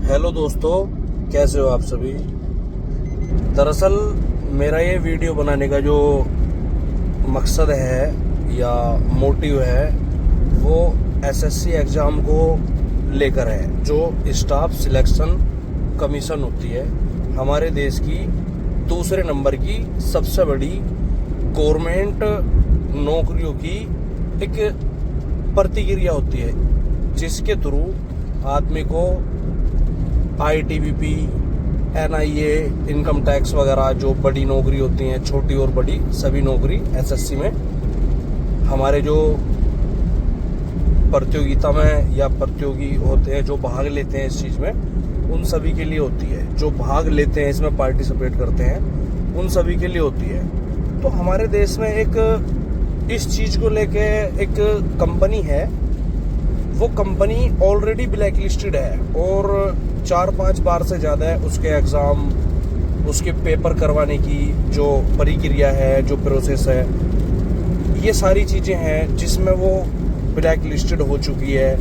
Hello दोस्तों, कैसे हो आप सभी। दरअसल मेरा ये वीडियो बनाने का जो मकसद है या मोटिव है वो एसएससी एग्ज़ाम को लेकर है। जो स्टाफ सिलेक्शन कमीशन होती है हमारे देश की दूसरे नंबर की सबसे बड़ी गवर्नमेंट नौकरियों की एक प्रतिक्रिया होती है, जिसके थ्रू आदमी को आईटीबीपी, एनआईए, इनकम टैक्स वगैरह जो बड़ी नौकरी होती हैं, छोटी और बड़ी सभी नौकरी एसएससी में हमारे जो प्रतियोगिता में या प्रतियोगी होते हैं जो भाग लेते हैं इस चीज़ में, उन सभी के लिए होती है। जो भाग लेते हैं इसमें पार्टिसिपेट करते हैं उन सभी के लिए होती है। तो हमारे देश में एक इस चीज़ को लेके एक कंपनी है, वो कंपनी ऑलरेडी ब्लैक लिस्टेड है और 4-5 बार से ज़्यादा है उसके एग्ज़ाम, उसके पेपर करवाने की जो प्रक्रिया है, जो प्रोसेस है, ये सारी चीज़ें हैं जिसमें वो ब्लैक लिस्टेड हो चुकी है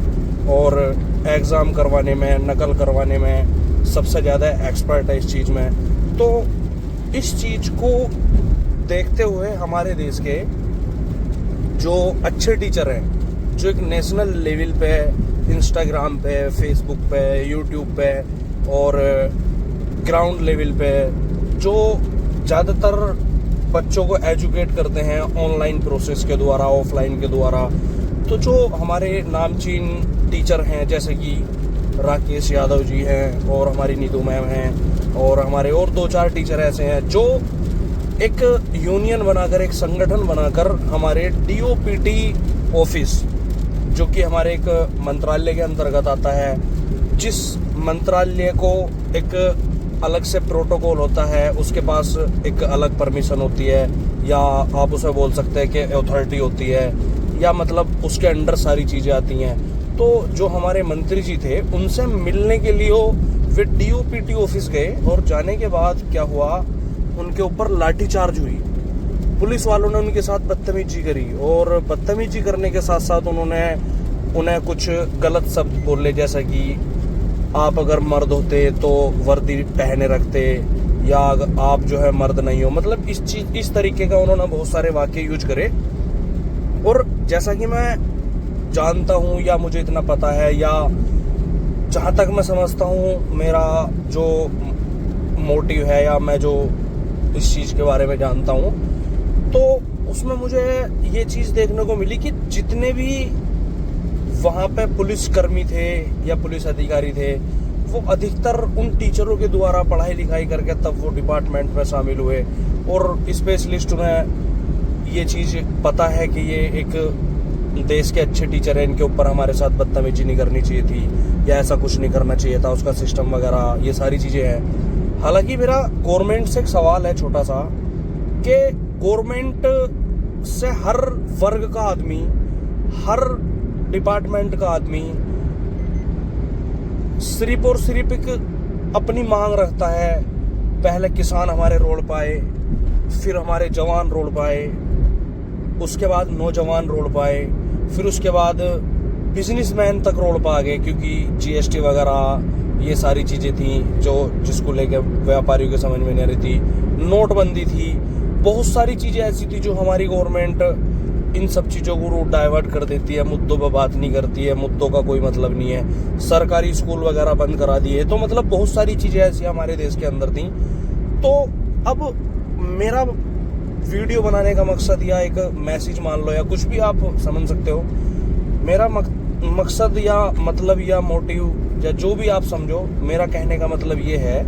और एग्ज़ाम करवाने में, नकल करवाने में सबसे ज़्यादा एक्सपर्ट है इस चीज़ में। तो इस चीज़ को देखते हुए हमारे देश के जो अच्छे टीचर हैं, जो एक नेशनल लेवल पे इंस्टाग्राम पे, फेसबुक पे, यूट्यूब पे और ग्राउंड लेवल पे जो ज़्यादातर बच्चों को एजुकेट करते हैं ऑनलाइन प्रोसेस के द्वारा, ऑफलाइन के द्वारा, तो जो हमारे नामचीन टीचर हैं जैसे कि राकेश यादव जी हैं और हमारी नीतू मैम हैं और हमारे और 2-4 टीचर ऐसे हैं जो एक यूनियन बनाकर, एक संगठन बनाकर हमारे डीओपीटी ऑफिस, जो कि हमारे एक मंत्रालय के अंतर्गत आता है, जिस मंत्रालय को एक अलग से प्रोटोकॉल होता है, उसके पास एक अलग परमिशन होती है, या आप उसे बोल सकते हैं कि अथॉरिटी होती है, या मतलब उसके अंडर सारी चीज़ें आती हैं। तो जो हमारे मंत्री जी थे उनसे मिलने के लिए वे डीओपीटी ऑफिस गए और जाने के बाद क्या हुआ, उनके ऊपर लाठीचार्ज हुई। पुलिस वालों ने उनके साथ बदतमीजी करी और बदतमीजी करने के साथ साथ उन्हें कुछ गलत शब्द बोले, जैसा कि आप अगर मर्द होते तो वर्दी पहने रखते, या आप जो है मर्द नहीं हो, मतलब इस तरीके का उन्होंने बहुत सारे वाक्य यूज करे। और जैसा कि मैं जानता हूँ या मुझे इतना पता है, या जहाँ तक मैं समझता हूँ, मेरा जो मोटिव है या मैं जो इस चीज़ के बारे में जानता हूँ, तो उसमें मुझे ये चीज़ देखने को मिली कि जितने भी वहाँ पे पुलिस कर्मी थे या पुलिस अधिकारी थे, वो अधिकतर उन टीचरों के द्वारा पढ़ाई लिखाई करके तब वो डिपार्टमेंट में शामिल हुए। और स्पेशलिस्ट उन्हें ये चीज़ पता है कि ये एक देश के अच्छे टीचर हैं, इनके ऊपर हमारे साथ बदतमीजी नहीं करनी चाहिए थी या ऐसा कुछ नहीं करना चाहिए था, उसका सिस्टम वगैरह ये सारी चीज़ें हैं। हालांकि मेरा गवर्नमेंट से एक सवाल है छोटा सा, कि गवर्नमेंट से हर वर्ग का आदमी, हर डिपार्टमेंट का आदमी सिर्फ और सिर्फ एक अपनी मांग रखता है। पहले किसान हमारे रोड पाए, फिर हमारे जवान रोड पाए, उसके बाद नौजवान रोड पाए, फिर उसके बाद बिजनेसमैन तक रोड पा गए, क्योंकि जीएसटी वगैरह ये सारी चीज़ें थी जो जिसको लेकर व्यापारियों के समझ में नहीं आ रही थी। नोटबंदी थी, बहुत सारी चीज़ें ऐसी थी जो हमारी गवर्नमेंट इन सब चीज़ों को डाइवर्ट कर देती है, मुद्दों पर बात नहीं करती है, मुद्दों का कोई मतलब नहीं है। सरकारी स्कूल वगैरह बंद करा दिए, तो मतलब बहुत सारी चीज़ें ऐसी हमारे देश के अंदर थी। तो अब मेरा वीडियो बनाने का मकसद या एक मैसेज मान लो या कुछ भी आप समझ सकते हो, मेरा मकसद या मतलब या मोटिव या जो भी आप समझो, मेरा कहने का मतलब ये है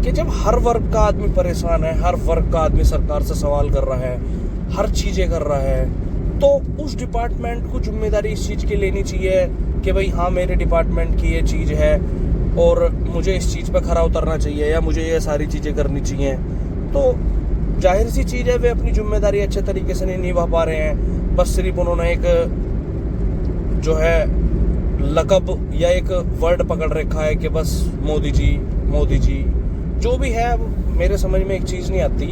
कि जब हर वर्ग का आदमी परेशान है, हर वर्ग का आदमी सरकार से सवाल कर रहा है, हर चीज़ें कर रहा है, तो उस डिपार्टमेंट को जिम्मेदारी इस चीज़ की लेनी चाहिए कि भाई हाँ, मेरे डिपार्टमेंट की ये चीज़ है और मुझे इस चीज़ पे खरा उतरना चाहिए या मुझे ये सारी चीज़ें करनी चाहिए। तो जाहिर सी चीज़ है वे अपनी जिम्मेदारी अच्छे तरीके से नहीं निभा पा रहे हैं। बस सिर्फ उन्होंने एक जो है लक़ब या एक वर्ड पकड़ रखा है कि बस मोदी जी, मोदी जी। जो भी है, मेरे समझ में एक चीज़ नहीं आती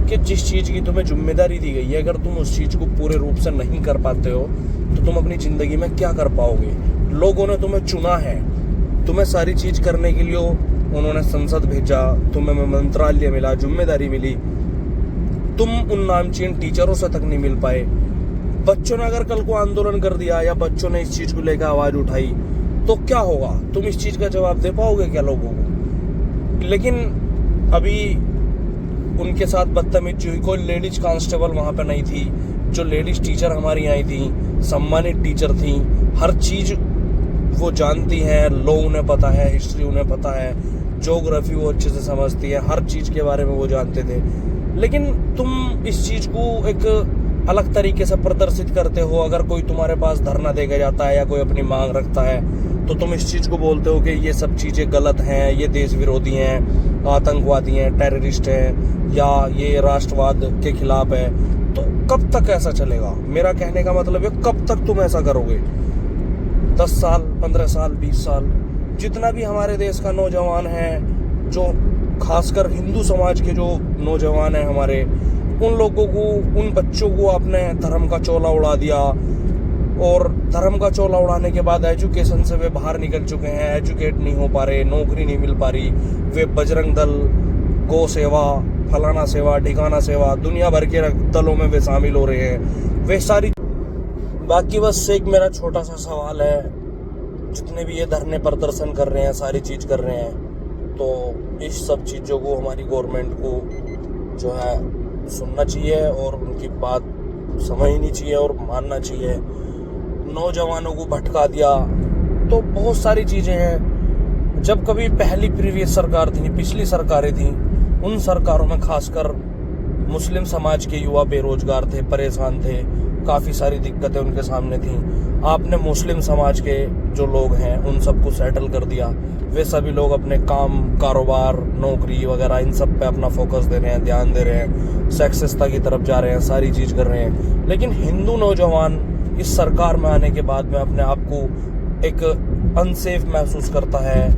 कि जिस चीज़ की तुम्हें जिम्मेदारी दी गई है, अगर तुम उस चीज़ को पूरे रूप से नहीं कर पाते हो तो तुम अपनी ज़िंदगी में क्या कर पाओगे। लोगों ने तुम्हें चुना है, तुम्हें सारी चीज करने के लिए उन्होंने संसद भेजा, तुम्हें मंत्रालय मिला, जिम्मेदारी मिली, तुम उन नामचीन टीचरों से तक नहीं मिल पाए। बच्चों ने अगर कल को आंदोलन कर दिया या बच्चों ने इस चीज को लेकर आवाज उठाई तो क्या होगा? तुम इस चीज का जवाब दे पाओगे क्या लोगों को? लेकिन अभी उनके साथ बदतमीजी हुई। कोई लेडीज कांस्टेबल वहां पे नहीं थी। जो लेडीज टीचर हमारी आई थी, सम्मानित टीचर थी, हर चीज वो जानती हैं, लॉ उन्हें पता है, हिस्ट्री उन्हें पता है, ज्योग्राफी वो अच्छे से समझती है, हर चीज के बारे में वो जानते थे। लेकिन तुम इस चीज को एक अलग तरीके से प्रदर्शित करते हो। अगर कोई तुम्हारे पास धरना देकर जाता है या कोई अपनी मांग रखता है तो तुम इस चीज को बोलते हो कि ये सब चीजें गलत हैं, ये देश विरोधी हैं, आतंकवादी हैं, टेररिस्ट हैं, या ये राष्ट्रवाद के खिलाफ है। तो कब तक ऐसा चलेगा? मेरा कहने का मतलब है, कब तक तुम ऐसा करोगे? 10 साल, 15 साल, 20 साल, जितना भी हमारे देश का नौजवान है, जो खासकर हिंदू समाज के जो नौजवान हैं हमारे, उन लोगों को, उन बच्चों को आपने धर्म का चोला उड़ा दिया। और धर्म का चोला उड़ाने के बाद एजुकेशन से वे बाहर निकल चुके हैं, एजुकेट नहीं हो पा रहे, नौकरी नहीं मिल पा रही। वे बजरंग दल, गौ सेवा, फलाना सेवा, ठिकाना सेवा, दुनिया भर के दलों में वे शामिल हो रहे हैं। वे सारी, बाकी बस एक मेरा छोटा सा सवाल है, जितने भी ये धरने प्रदर्शन कर रहे हैं, सारी चीज कर रहे हैं, तो इस सब चीज़ों को हमारी गवर्नमेंट को जो है सुनना चाहिए और उनकी बात समझनी चाहिए और मानना चाहिए। नौजवानों को भटका दिया, तो बहुत सारी चीज़ें हैं। जब कभी पहली प्रीवियस सरकार थी, पिछली सरकारें थी, उन सरकारों में खासकर मुस्लिम समाज के युवा बेरोजगार थे, परेशान थे, काफ़ी सारी दिक्कतें उनके सामने थी। आपने मुस्लिम समाज के जो लोग हैं उन सबको सेटल कर दिया। वे सभी लोग अपने काम, कारोबार, नौकरी वगैरह इन सब पे अपना फोकस दे रहे हैं, ध्यान दे रहे हैं, सक्सेसता की तरफ जा रहे हैं, सारी चीज़ कर रहे हैं। लेकिन हिंदू नौजवान इस सरकार में आने के बाद में अपने आप को एक अनसेफ महसूस करता है,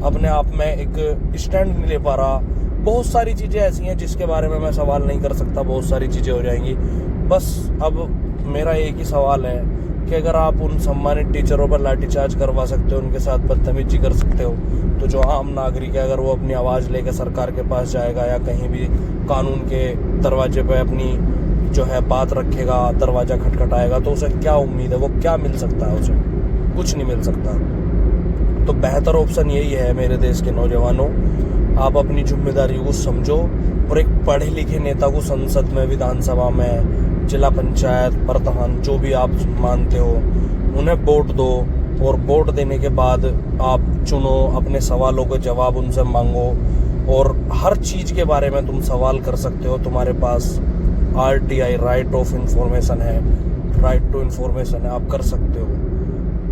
अपने आप में एक स्टैंड नहीं ले पा रहा। बहुत सारी चीज़ें ऐसी हैं जिसके बारे में मैं सवाल नहीं कर सकता, बहुत सारी चीज़ें हो जाएंगी। बस अब मेरा एक ही सवाल है कि अगर आप उन सम्मानित टीचरों पर लाठीचार्ज करवा सकते हो, उनके साथ बदतमीजी कर सकते हो, तो जो आम नागरिक है, अगर वो अपनी आवाज़ लेकर सरकार के पास जाएगा या कहीं भी कानून के दरवाजे पर अपनी जो है बात रखेगा, दरवाज़ा खटखटाएगा, तो उसे क्या उम्मीद है? वो क्या मिल सकता है? उसे कुछ नहीं मिल सकता। तो बेहतर ऑप्शन यही है मेरे देश के नौजवानों, आप अपनी जिम्मेदारी को समझो और एक पढ़े लिखे नेता को संसद में, विधानसभा में, जिला पंचायत प्रधान, जो भी आप मानते हो, उन्हें वोट दो। और वोट देने के बाद आप चुनो, अपने सवालों के जवाब उनसे मांगो और हर चीज़ के बारे में तुम सवाल कर सकते हो। तुम्हारे पास RTI, राइट ऑफ इंफॉर्मेशन है, राइट टू इंफॉर्मेशन है, आप कर सकते हो।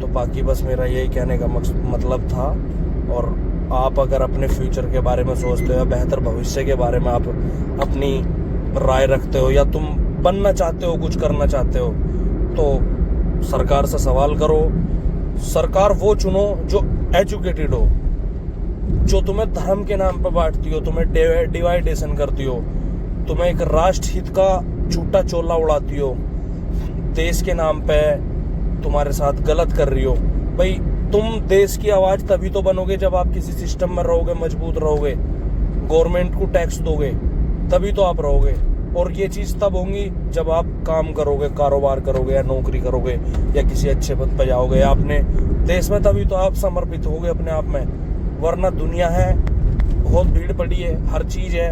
तो बाकी बस मेरा यही कहने का मतलब था। और आप अगर अपने फ्यूचर के बारे में सोचते हो या बेहतर भविष्य के बारे में आप अपनी राय रखते हो या तुम बनना चाहते हो, कुछ करना चाहते हो, तो सरकार से सवाल करो। सरकार वो चुनो जो एजुकेटेड हो, जो तुम्हें धर्म के नाम पर बांटती हो, तुम्हें डिवाइडेशन करती हो, तुम्हें एक राष्ट्र हित का झूठा चोला उड़ाती हो, देश के नाम पे तुम्हारे साथ गलत कर रही हो। भाई तुम देश की आवाज़ तभी तो बनोगे जब आप किसी सिस्टम में रहोगे, मजबूत रहोगे, गवर्नमेंट को टैक्स दोगे, तभी तो आप रहोगे। और ये चीज़ तब होंगी जब आप काम करोगे, कारोबार करोगे या नौकरी करोगे या किसी अच्छे पद पर जाओगे या अपने देश में, तभी तो आप समर्पित होगे अपने आप में। वरना दुनिया है, बहुत भीड़ पड़ी है, हर चीज़ है,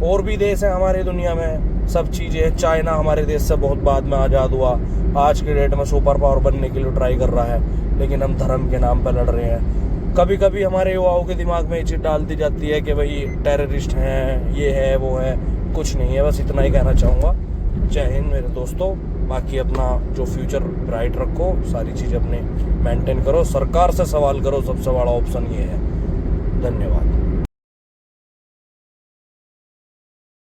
और भी देश है हमारे दुनिया में, सब चीज़ें हैं। चाइना हमारे देश से बहुत बाद में आज़ाद हुआ, आज के डेट में सुपर पावर बनने के लिए ट्राई कर रहा है, लेकिन हम धर्म के नाम पर लड़ रहे हैं। कभी कभी हमारे युवाओं के दिमाग में ये चीज़ डाल दी जाती है कि भाई टेररिस्ट हैं, ये है, वो है। कुछ नहीं है, बस इतना ही कहना चाहूँगा। जय हिंद मेरे दोस्तों। बाकी अपना जो फ्यूचर ब्राइट रखो, सारी चीज़ अपने मेंटेन करो, सरकार से सवाल करो, सबसे बड़ा ऑप्शन ये है। धन्यवाद।